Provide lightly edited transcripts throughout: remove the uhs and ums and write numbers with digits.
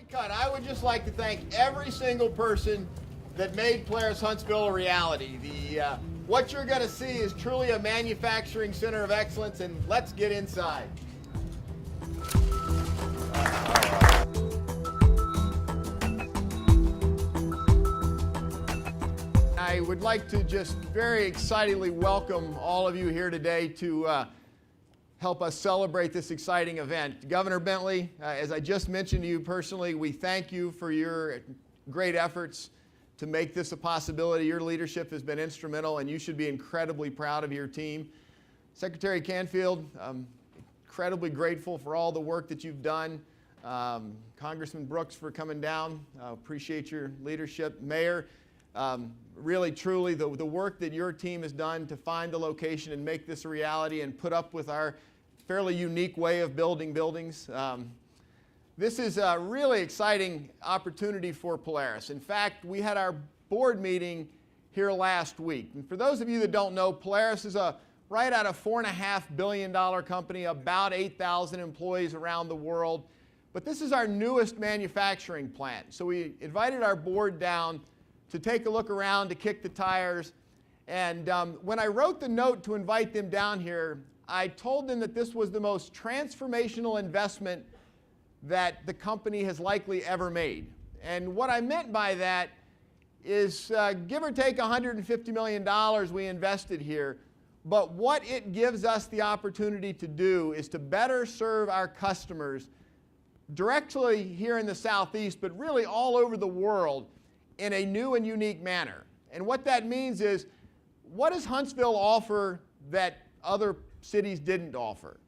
Scott, I would just like to thank every single person that made Polaris Huntsville a reality. What you're going to see is truly a manufacturing center of excellence, and let's get inside. I would like to just very excitedly welcome all of you here today to help us celebrate this exciting event. Governor Bentley, as I just mentioned to you personally, we thank you for your great efforts to make this a possibility. Your leadership has been instrumental, and you should be incredibly proud of your team. Secretary Canfield, incredibly grateful for all the work that you've done. Congressman Brooks for coming down. Appreciate your leadership. Mayor, really, truly, the work that your team has done to find the location and make this a reality and put up with our fairly unique way of building buildings. This is a really exciting opportunity for Polaris. In fact, we had our board meeting here last week. And for those of you that don't know, Polaris is a right at a $4.5 billion company, about 8,000 employees around the world. But this is our newest manufacturing plant. So we invited our board down to take a look around, to kick the tires. And when I wrote the note to invite them down here, I told them that this was the most transformational investment that the company has likely ever made. And what I meant by that is give or take $150 million we invested here. But what it gives us the opportunity to do is to better serve our customers directly here in the Southeast, but really all over the world in a new and unique manner. And what that means is, what does Huntsville offer that other cities didn't offer?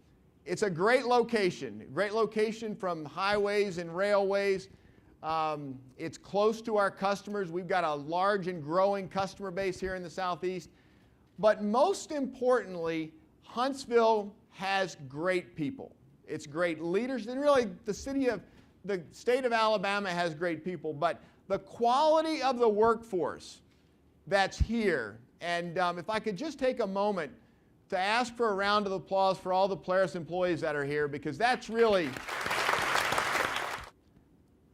It's a great location from highways and railways. It's close to our customers. We've got a large and growing customer base here in the Southeast. But most importantly, Huntsville has great people. It's great leaders, and really the state of Alabama has great people, but the quality of the workforce that's here, and if I could just take a moment to ask for a round of applause for all the Polaris employees that are here, because that's really...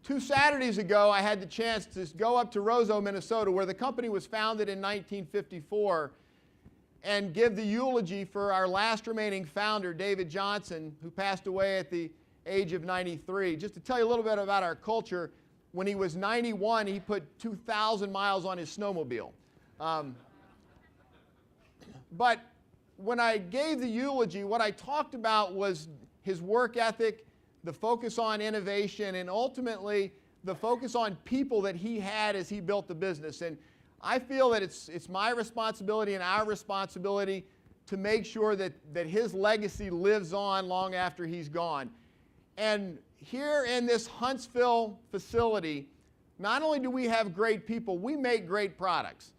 2 Saturdays ago, I had the chance to go up to Roseau, Minnesota, where the company was founded in 1954, and give the eulogy for our last remaining founder, David Johnson, who passed away at the age of 93. Just to tell you a little bit about our culture, when he was 91, he put 2,000 miles on his snowmobile. But when I gave the eulogy, what I talked about was his work ethic, the focus on innovation, and ultimately the focus on people that he had as he built the business. And I feel that it's my responsibility and our responsibility to make sure that his legacy lives on long after he's gone. And here in this Huntsville facility, not only do we have great people, we make great products.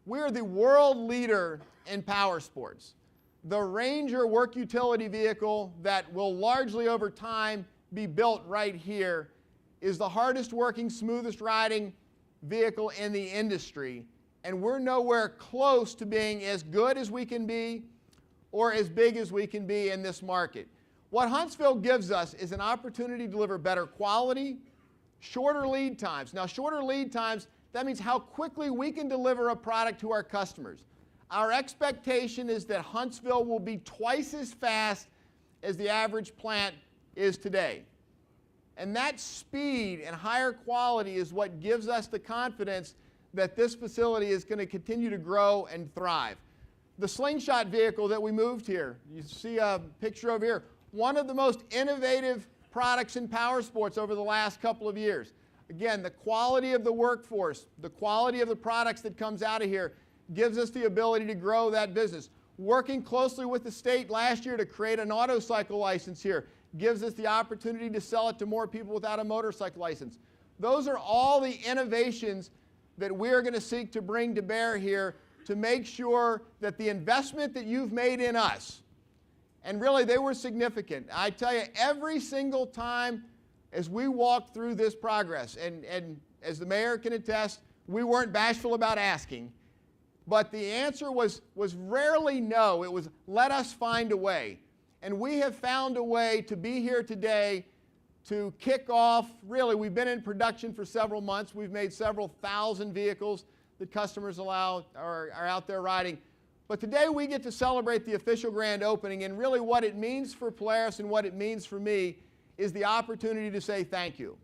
We're the world leader in power sports. The Ranger work utility vehicle that will largely over time be built right here is the hardest working, smoothest riding vehicle in the industry. And we're nowhere close to being as good as we can be or as big as we can be in this market. What Huntsville gives us is an opportunity to deliver better quality, shorter lead times. Now, shorter lead times, that means how quickly we can deliver a product to our customers. Our expectation is that Huntsville will be twice as fast as the average plant is today. And that speed and higher quality is what gives us the confidence that this facility is going to continue to grow and thrive. The Slingshot vehicle that we moved here, you see a picture over here, one of the most innovative products in power sports over the last couple of years. Again, the quality of the workforce, the quality of the products that comes out of here gives us the ability to grow that business. Working closely with the state last year to create an autocycle license here gives us the opportunity to sell it to more people without a motorcycle license. Those are all the innovations that we're going to seek to bring to bear here to make sure that the investment that you've made in us, and really they were significant. I tell you, every single time as we walked through this progress, and as the mayor can attest, we weren't bashful about asking, but the answer was rarely no. It was, let us find a way. And we have found a way to be here today to kick off, really, we've been in production for several months. We've made several thousand vehicles that customers are out there riding. But today we get to celebrate the official grand opening, and really what it means for Polaris and what it means for me is the opportunity to say thank you.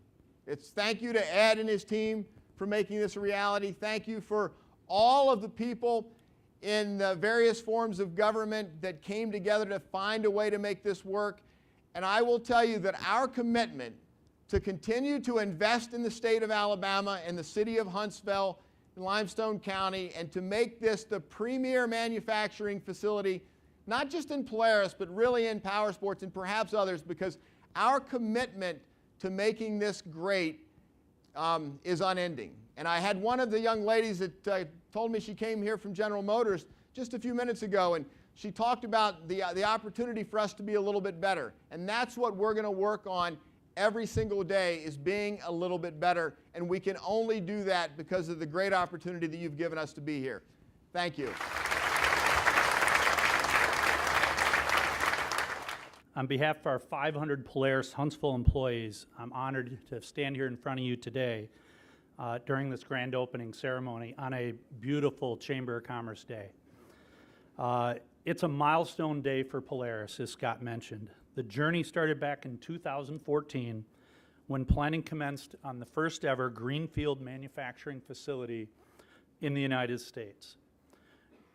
It's thank you to Ed and his team for making this a reality. Thank you for all of the people in the various forms of government that came together to find a way to make this work. And I will tell you that our commitment to continue to invest in the state of Alabama and the city of Huntsville in Limestone County and to make this the premier manufacturing facility, not just in Polaris, but really in power sports and perhaps others, because our commitment to making this great is unending. And I had one of the young ladies that told me she came here from General Motors just a few minutes ago, and she talked about the opportunity for us to be a little bit better. And that's what we're going to work on every single day, is being a little bit better. And we can only do that because of the great opportunity that you've given us to be here. Thank you. On behalf of our 500 Polaris Huntsville employees, I'm honored to stand here in front of you today during this grand opening ceremony on a beautiful Chamber of Commerce day. It's a milestone day for Polaris, as Scott mentioned. The journey started back in 2014 when planning commenced on the first ever greenfield manufacturing facility in the United States.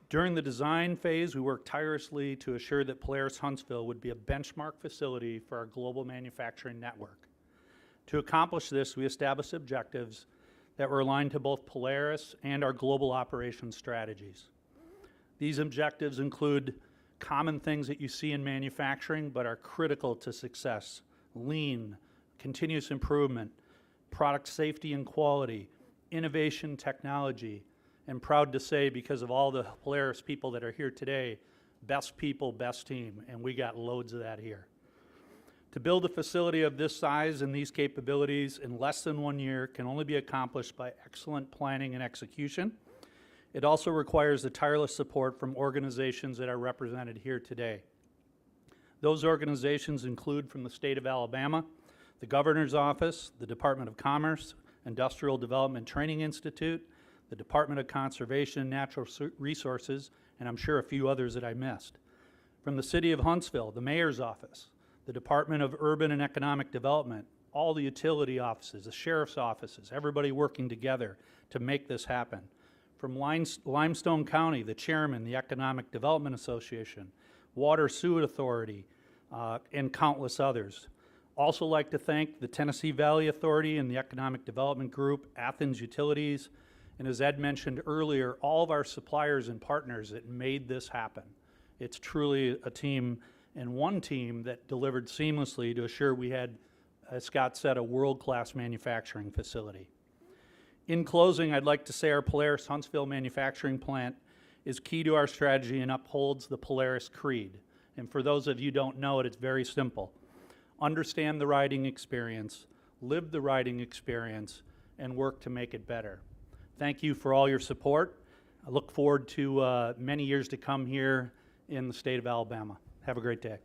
During the design phase, we worked tirelessly to assure that Polaris Huntsville would be a benchmark facility for our global manufacturing network. To accomplish this, we established objectives that were aligned to both Polaris and our global operations strategies. These objectives include common things that you see in manufacturing but are critical to success: lean, continuous improvement, product safety and quality, innovation, technology, and proud to say, because of all the Polaris people that are here today, best people, best team, and we got loads of that here. To build a facility of this size and these capabilities in less than 1 year can only be accomplished by excellent planning and execution. It also requires the tireless support from organizations that are represented here today. Those organizations include, from the state of Alabama, the Governor's Office, the Department of Commerce, Industrial Development Training Institute, the Department of Conservation and Natural Resources, and I'm sure a few others that I missed. From the City of Huntsville, the Mayor's Office, the Department of Urban and Economic Development, all the utility offices, the sheriff's offices, everybody working together to make this happen. From Limestone County, the chairman, the Economic Development Association, Water Sewer Authority, and countless others. Also like to thank the Tennessee Valley Authority and the Economic Development Group, Athens Utilities, and as Ed mentioned earlier, all of our suppliers and partners that made this happen. It's truly a team, and one team that delivered seamlessly to assure we had, as Scott said, a world-class manufacturing facility. In closing, I'd like to say our Polaris Huntsville manufacturing plant is key to our strategy and upholds the Polaris Creed. And for those of you who don't know it, it's very simple. Understand the riding experience, live the riding experience, and work to make it better. Thank you for all your support. I look forward to many years to come here in the state of Alabama. Have a great day.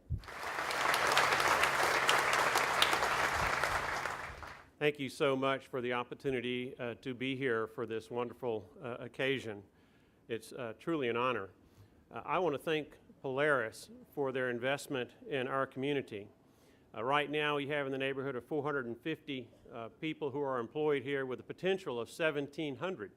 Thank you so much for the opportunity to be here for this wonderful occasion. It's truly an honor. I want to thank Polaris for their investment in our community. Right now we have in the neighborhood of 450 people who are employed here, with the potential of 1,700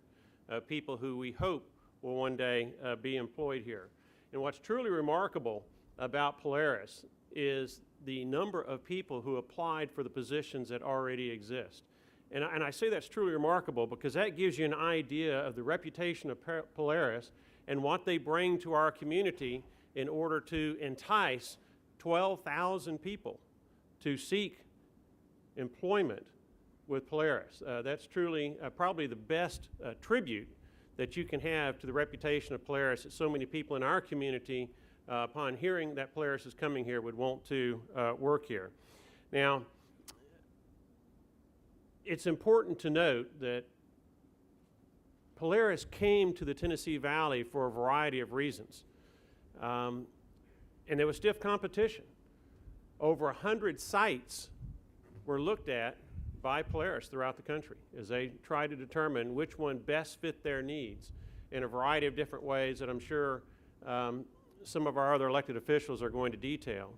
people who we hope will one day be employed here. And what's truly remarkable about Polaris is the number of people who applied for the positions that already exist. And I say that's truly remarkable because that gives you an idea of the reputation of Polaris and what they bring to our community in order to entice 12,000 people to seek employment with Polaris. That's truly probably the best tribute that you can have to the reputation of Polaris, that so many people in our community, upon hearing that Polaris is coming here, would want to work here. Now, it's important to note that Polaris came to the Tennessee Valley for a variety of reasons. And there was stiff competition. Over 100 sites were looked at by Polaris throughout the country as they tried to determine which one best fit their needs in a variety of different ways that I'm sure some of our other elected officials are going to detail.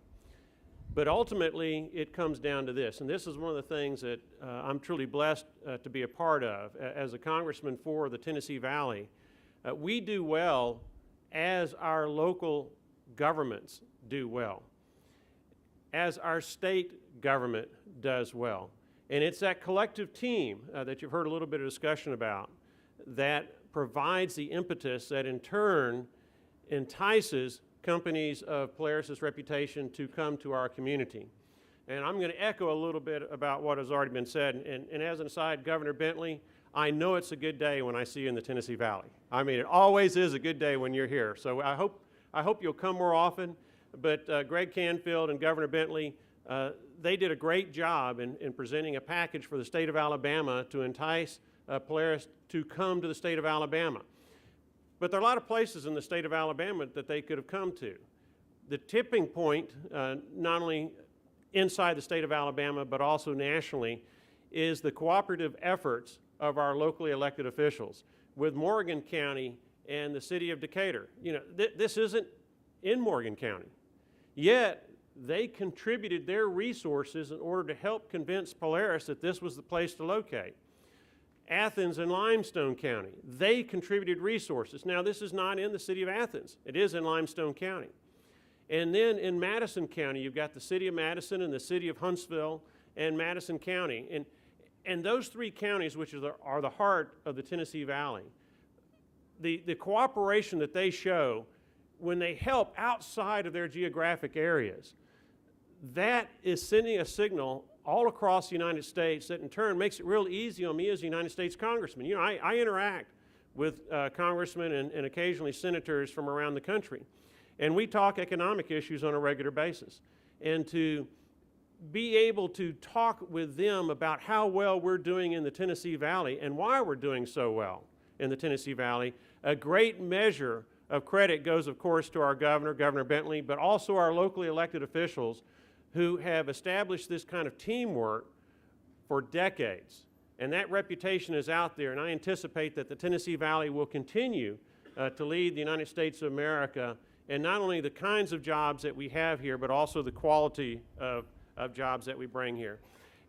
But ultimately, it comes down to this, and this is one of the things that I'm truly blessed to be a part of. As a congressman for the Tennessee Valley, we do well as our local governments do well, as our state government does well. And it's that collective team that you've heard a little bit of discussion about that provides the impetus that in turn entices companies of Polaris's reputation to come to our community. And I'm going to echo a little bit about what has already been said. And as an aside, Governor Bentley, I know it's a good day when I see you in the Tennessee Valley. I mean, it always is a good day when you're here. So I hope you'll come more often. But Greg Canfield and Governor Bentley, they did a great job in presenting a package for the state of Alabama to entice Polaris to come to the state of Alabama. But there are a lot of places in the state of Alabama that they could have come to. The tipping point, not only inside the state of Alabama, but also nationally, is the cooperative efforts of our locally elected officials with Morgan County and the city of Decatur. You know, this isn't in Morgan County, yet they contributed their resources in order to help convince Polaris that this was the place to locate. Athens and Limestone County, they contributed resources. Now, this is not in the city of Athens. It is in Limestone County. And then in Madison County, you've got the city of Madison and the city of Huntsville and Madison County. And those three counties, which are the heart of the Tennessee Valley, the cooperation that they show when they help outside of their geographic areas, that is sending a signal all across the United States that in turn makes it real easy on me as a United States congressman. You know, I interact with congressmen and occasionally senators from around the country, and we talk economic issues on a regular basis. And to be able to talk with them about how well we're doing in the Tennessee Valley and why we're doing so well in the Tennessee Valley, a great measure of credit goes, of course, to our governor, Governor Bentley, but also our locally elected officials who have established this kind of teamwork for decades. And that reputation is out there, and I anticipate that the Tennessee Valley will continue to lead the United States of America in not only the kinds of jobs that we have here, but also the quality of jobs that we bring here.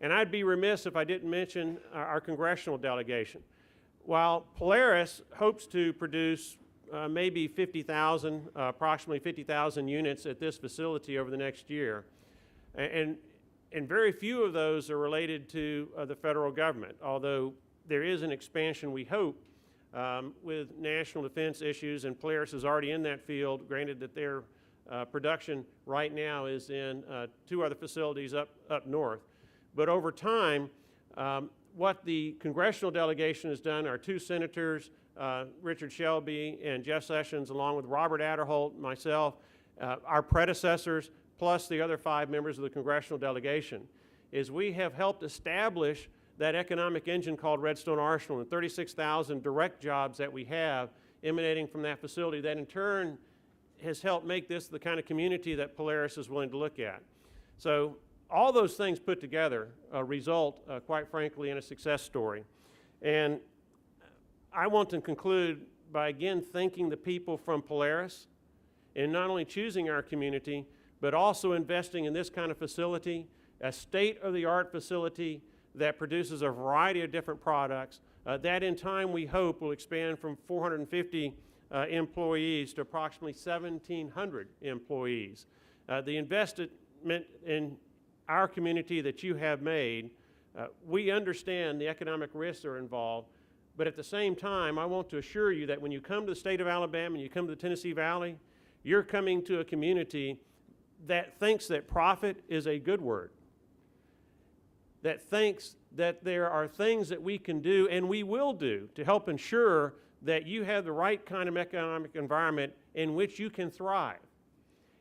And I'd be remiss if I didn't mention our congressional delegation. While Polaris hopes to produce maybe 50,000, approximately 50,000 units at this facility over the next year, and very few of those are related to the federal government, although there is an expansion, we hope, with national defense issues, and Polaris is already in that field, granted that their production right now is in 2 other facilities up north. But over time, what the congressional delegation has done, our 2 senators, Richard Shelby and Jeff Sessions, along with Robert Adderholt, myself, our predecessors, plus the other 5 members of the congressional delegation, is we have helped establish that economic engine called Redstone Arsenal and 36,000 direct jobs that we have emanating from that facility that in turn has helped make this the kind of community that Polaris is willing to look at. So all those things put together result, quite frankly, in a success story. And I want to conclude by again thanking the people from Polaris in not only choosing our community, but also investing in this kind of facility, a state-of-the-art facility that produces a variety of different products that in time we hope will expand from 450 employees to approximately 1,700 employees. The investment in our community that you have made, we understand the economic risks that are involved, but at the same time, I want to assure you that when you come to the state of Alabama and you come to the Tennessee Valley, you're coming to a community that thinks that profit is a good word, that thinks that there are things that we can do and we will do to help ensure that you have the right kind of economic environment in which you can thrive.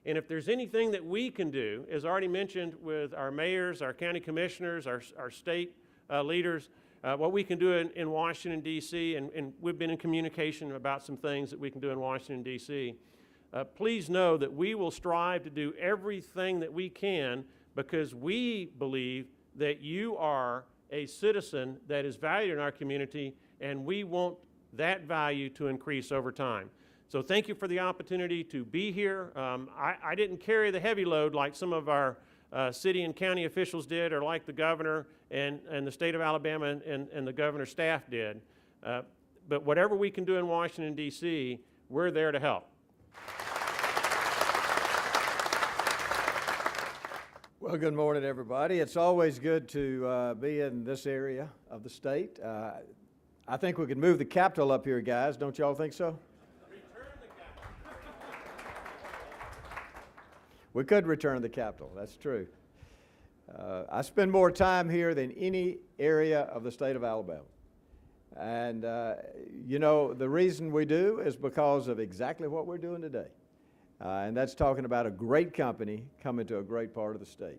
And if there's anything that we can do, as already mentioned with our mayors, our county commissioners, our state leaders, what we can do in Washington, D.C., and we've been in communication about some things that we can do in Washington, D.C., please know that we will strive to do everything that we can because we believe that you are a citizen that is valued in our community, and we want that value to increase over time. So thank you for the opportunity to be here. I didn't carry the heavy load like some of our city and county officials did, or like the governor and the state of Alabama and the governor's staff did. But whatever we can do in Washington, D.C., we're there to help. Well, good morning, everybody. It's always good to be in this area of the state. I think we could move the Capitol up here, guys. Don't y'all think so? We could return the Capitol. That's true. I spend more time here than any area of the state of Alabama. And, you know, the reason we do is because of exactly what we're doing today. And that's talking about a great company coming to a great part of the state.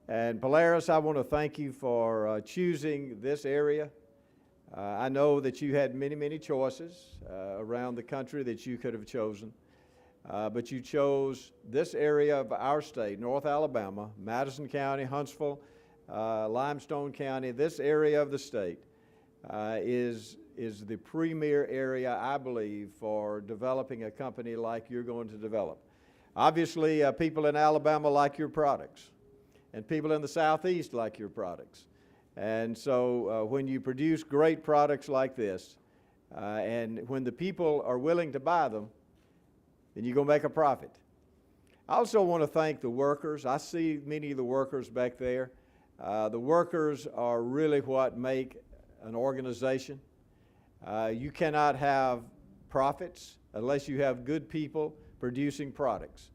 And Polaris, I want to thank you for choosing this area. I know that you had many, many choices around the country that you could have chosen. But you chose this area of our state, North Alabama, Madison County, Huntsville, Limestone County. This area of the state is the premier area, I believe, for developing a company like you're going to develop. Obviously, people in Alabama like your products, and people in the Southeast like your products. And so when you produce great products like this, and when the people are willing to buy them, then you're going to make a profit. I also want to thank the workers. I see many of the workers back there. The workers are really what make an organization. You cannot have profits unless you have good people producing products.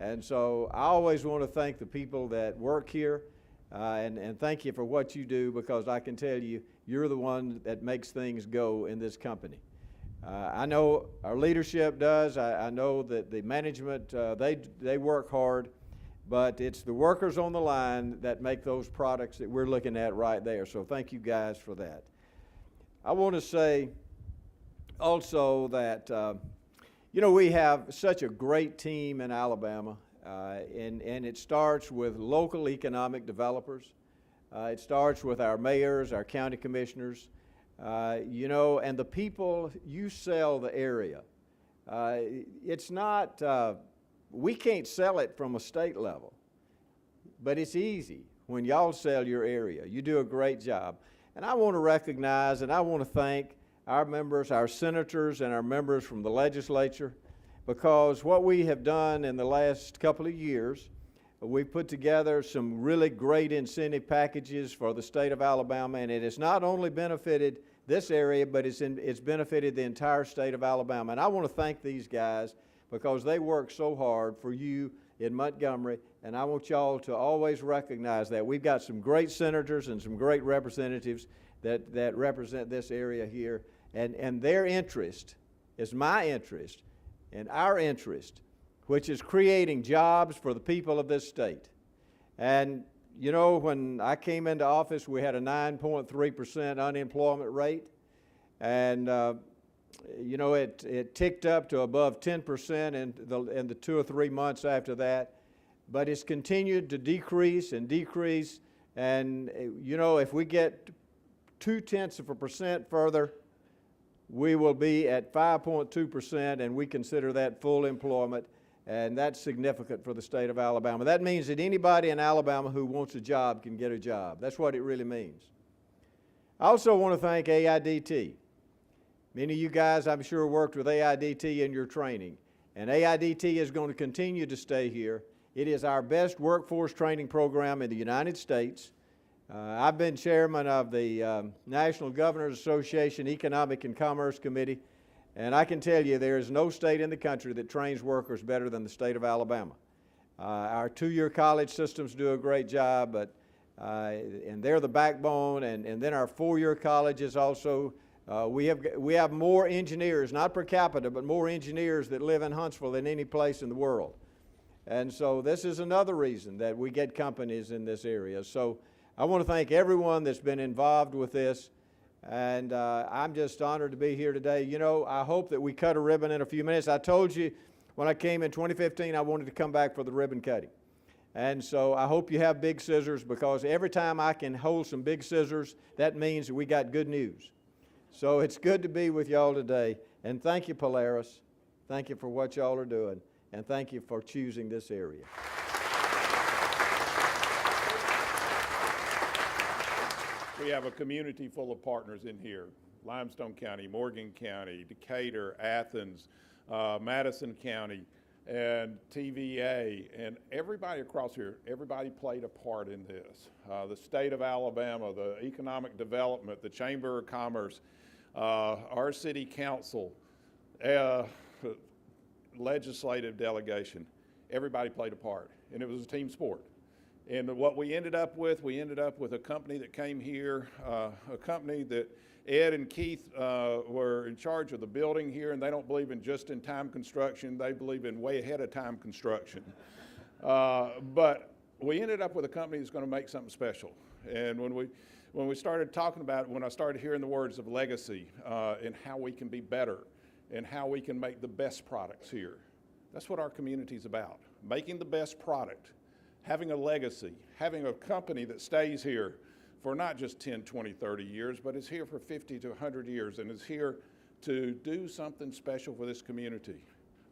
And so I always want to thank the people that work here, and thank you for what you do, because I can tell you, you're the one that makes things go in this company. I know our leadership does. I know that the management, they work hard, but it's the workers on the line that make those products that we're looking at right there. So thank you guys for that. I want to say also that, you know, we have such a great team in Alabama, and it starts with local economic developers. It starts with our mayors, our county commissioners, you know, and the people you sell the area. It's not, we can't sell it from a state level, but it's easy when y'all sell your area. You do a great job. And I want to recognize and I want to thank our members, our senators, and our members from the legislature, because what we have done in the last couple of years, we've put together some really great incentive packages for the state of Alabama, and it has not only benefited this area, but it's benefited the entire state of Alabama. And I want to thank these guys because they work so hard for you in Montgomery, and I want y'all to always recognize that. We've got some great senators and some great representatives that represent this area here, and their interest is my interest and our interest, which is creating jobs for the people of this state. And you know, when I came into office, we had a 9.3% unemployment rate, and you know, it ticked up to above 10% in the 2 or 3 months after that, but it's continued to decrease and decrease. And you know, if we get 0.2% further, we will be at 5.2%, and we consider that full employment. And that's significant for the state of Alabama. That means that anybody in Alabama who wants a job can get a job. That's what it really means. I also want to thank AIDT. Many of you guys, I'm sure, worked with AIDT in your training. And AIDT is going to continue to stay here. It is our best workforce training program in the United States. I've been chairman of the National Governors Association Economic and Commerce Committee. And I can tell you there is no state in the country that trains workers better than the state of Alabama. Our 2-year college systems do a great job, but, and they're the backbone, and then our 4-year colleges also. We have more engineers, not per capita, but more engineers that live in Huntsville than any place in the world. And so this is another reason that we get companies in this area. So I want to thank everyone that's been involved with this. And I'm just honored to be here today. You know, I hope that we cut a ribbon in a few minutes. I told you when I came in 2015 I wanted to come back for the ribbon cutting. And so I hope you have big scissors, because every time I can hold some big scissors, that means that we got good news. So it's good to be with y'all today. And thank you, Polaris. Thank you for what y'all are doing. And thank you for choosing this area. We have a community full of partners in here. Limestone County, Morgan County, Decatur, Athens, Madison County, and TVA, and everybody across here, everybody played a part in this. The state of Alabama, the economic development, the Chamber of Commerce, our city council, legislative delegation, everybody played a part, and it was a team sport. And what we ended up with a company that came here, a company that Ed and Keith were in charge of the building here, and they don't believe in just-in-time construction. They believe in way ahead of time construction. But we ended up with a company that's going to make something special. And when we started talking about it, when I started hearing the words of legacy and how we can be better and how we can make the best products here, that's what our community is about, making the best product, having a legacy, having a company that stays here for not just 10, 20, 30 years, but is here for 50 to 100 years and is here to do something special for this community.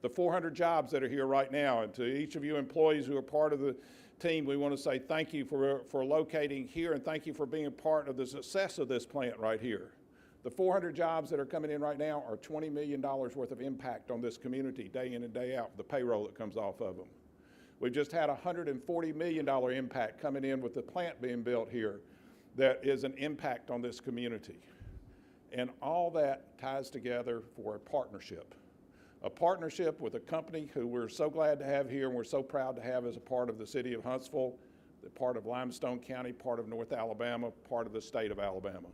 The 400 jobs that are here right now, and to each of you employees who are part of the team, we want to say thank you for locating here, and thank you for being a part of the success of this plant right here. The 400 jobs that are coming in right now are $20 million worth of impact on this community day in and day out, the payroll that comes off of them. We've just had a $140 million impact coming in with the plant being built here that is an impact on this community. And all that ties together for a partnership with a company who we're so glad to have here and we're so proud to have as a part of the city of Huntsville, part of Limestone County, part of North Alabama, part of the state of Alabama.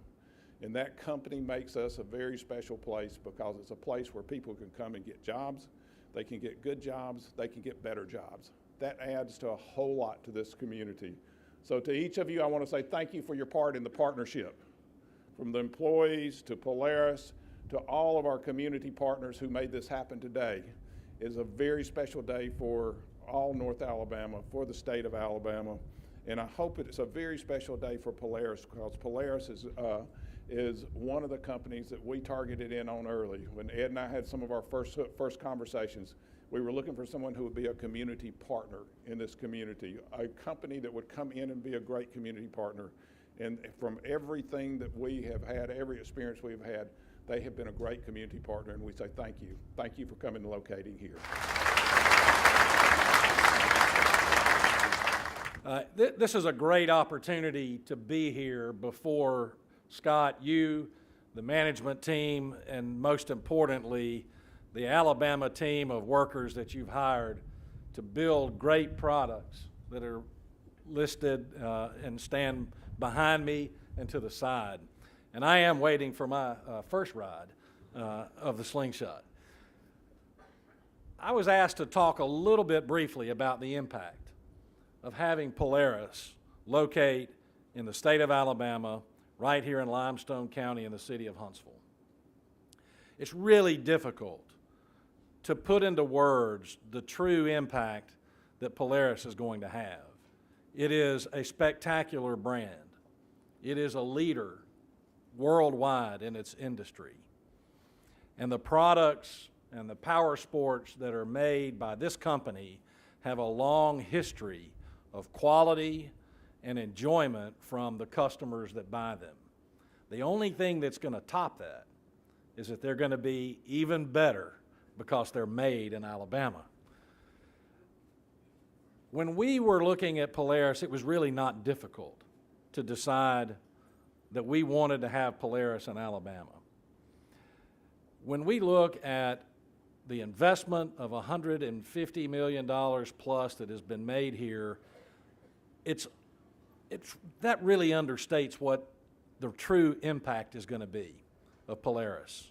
And that company makes us a very special place because it's a place where people can come and get jobs, they can get good jobs, they can get better jobs. That adds to a whole lot to this community. So to each of you, I want to say thank you for your part in the partnership. From the employees to Polaris to all of our community partners who made this happen today. It is a very special day for all North Alabama, for the state of Alabama. And I hope it's a very special day for Polaris, because Polaris is one of the companies that we targeted in on early. When Ed and I had some of our first conversations, we were looking for someone who would be a community partner in this community, a company that would come in and be a great community partner. And from everything that we have had, every experience we've had, they have been a great community partner, and we say thank you. Thank you for coming and locating here. This is a great opportunity to be here before Scott, you, the management team, and most importantly, the Alabama team of workers that you've hired to build great products that are listed and stand behind me and to the side. And I am waiting for my first ride of the slingshot. I was asked to talk a little bit briefly about the impact of having Polaris locate in the state of Alabama, right here in Limestone County in the city of Huntsville. It's really difficult to put into words the true impact that Polaris is going to have. It is a spectacular brand. It is a leader worldwide in its industry. And the products and the power sports that are made by this company have a long history of quality and enjoyment from the customers that buy them. The only thing that's going to top that is that they're going to be even better because they're made in Alabama. When we were looking at Polaris, it was really not difficult to decide that we wanted to have Polaris in Alabama. When we look at the investment of $150 million plus that has been made here, that really understates what the true impact is going to be of Polaris.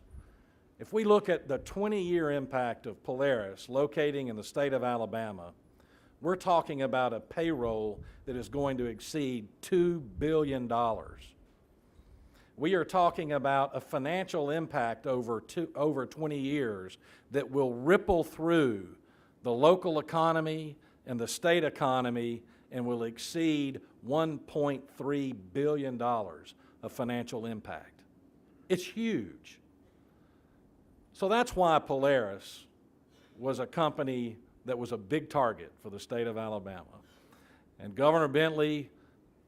If we look at the 20-year impact of Polaris locating in the state of Alabama, we're talking about a payroll that is going to exceed $2 billion. We are talking about a financial impact over 20 years that will ripple through the local economy in the state economy and will exceed $1.3 billion of financial impact. It's huge. So that's why Polaris was a company that was a big target for the state of Alabama. And Governor Bentley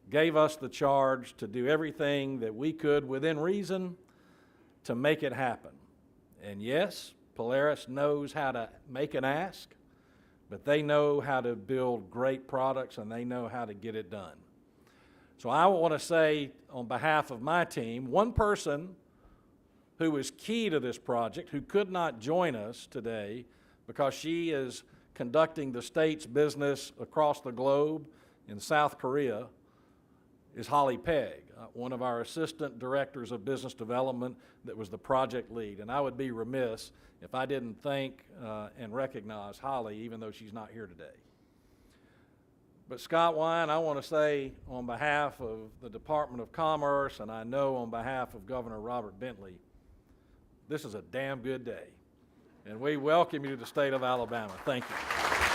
gave us the charge to do everything that we could within reason to make it happen. And yes, Polaris knows how to make an ask, but they know how to build great products and they know how to get it done. So I want to say on behalf of my team, one person who was key to this project, who could not join us today because she is conducting the state's business across the globe in South Korea, is Holly Pegg, one of our assistant directors of business development that was the project lead. And I would be remiss if I didn't thank and recognize Holly, even though she's not here today. But Scott Wine, I want to say on behalf of the Department of Commerce, and I know on behalf of Governor Robert Bentley, this is a damn good day. And we welcome you to the state of Alabama. Thank you.